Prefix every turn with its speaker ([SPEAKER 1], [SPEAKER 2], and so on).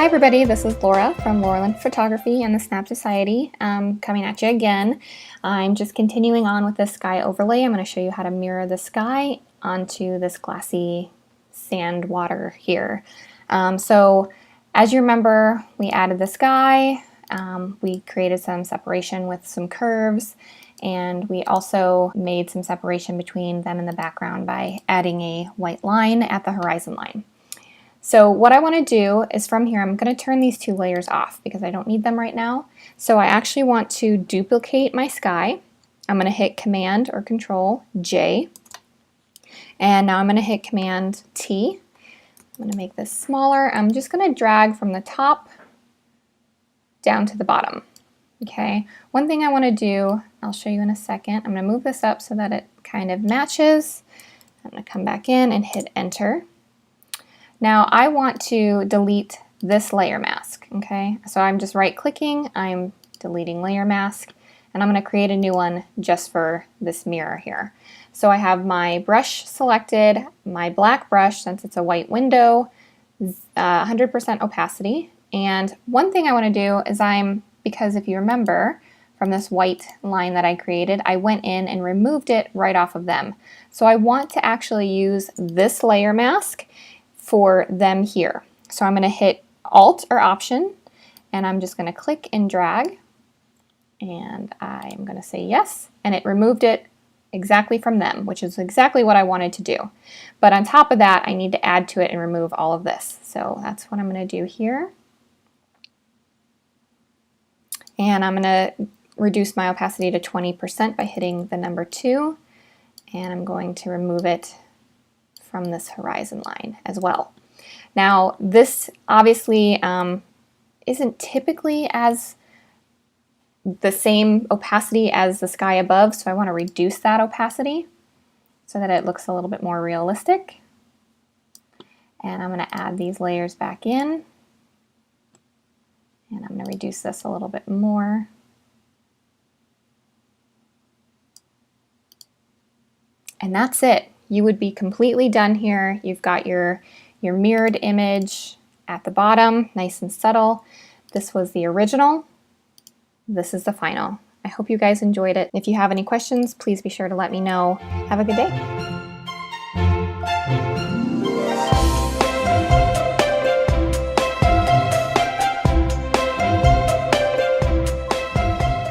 [SPEAKER 1] Hi everybody, this is Laura from Laurelyn Photography and the Snap Society, coming at you again. I'm just continuing on with this sky overlay. I'm going to show you how to mirror the sky onto this glassy sand water here. So as you remember, we added the sky, we created some separation with some curves, and we also made some separation between them and the background by adding a white line at the horizon line. So what I want to do is from here, I'm going to turn these two layers off because I don't need them right now. So I actually want to duplicate my sky. I'm going to hit Command or Control J. And now I'm going to hit Command T. I'm going to make this smaller. I'm just going to drag from the top down to the bottom. Okay. One thing I want to do, I'll show you in a second. I'm going to move this up so that it kind of matches. I'm going to come back in and hit Enter. Now I want to delete this layer mask, okay? So I'm just right-clicking, I'm deleting layer mask, and I'm going to create a new one just for this mirror here. So I have my brush selected, my black brush, since it's a white window, 100% opacity. And one thing I want to do is because if you remember from this white line that I created, I went in and removed it right off of them. So I want to actually use this layer mask for them here. So I'm going to hit Alt or Option, and I'm just going to click and drag, and I'm going to say yes, and it removed it exactly from them, which is exactly what I wanted to do. But on top of that, I need to add to it and remove all of this. So that's what I'm going to do here. And I'm going to reduce my opacity to 20% by hitting the number 2, and I'm going to remove it from this horizon line as well. Now this obviously isn't typically as the same opacity as the sky above, so I want to reduce that opacity so that it looks a little bit more realistic. And I'm going to add these layers back in, and I'm going to reduce this a little bit more. And that's it. You would be completely done here. You've got your mirrored image at the bottom, nice and subtle. This was the original. This is the final. I hope you guys enjoyed it. If you have any questions, please be sure to let me know. Have a good day.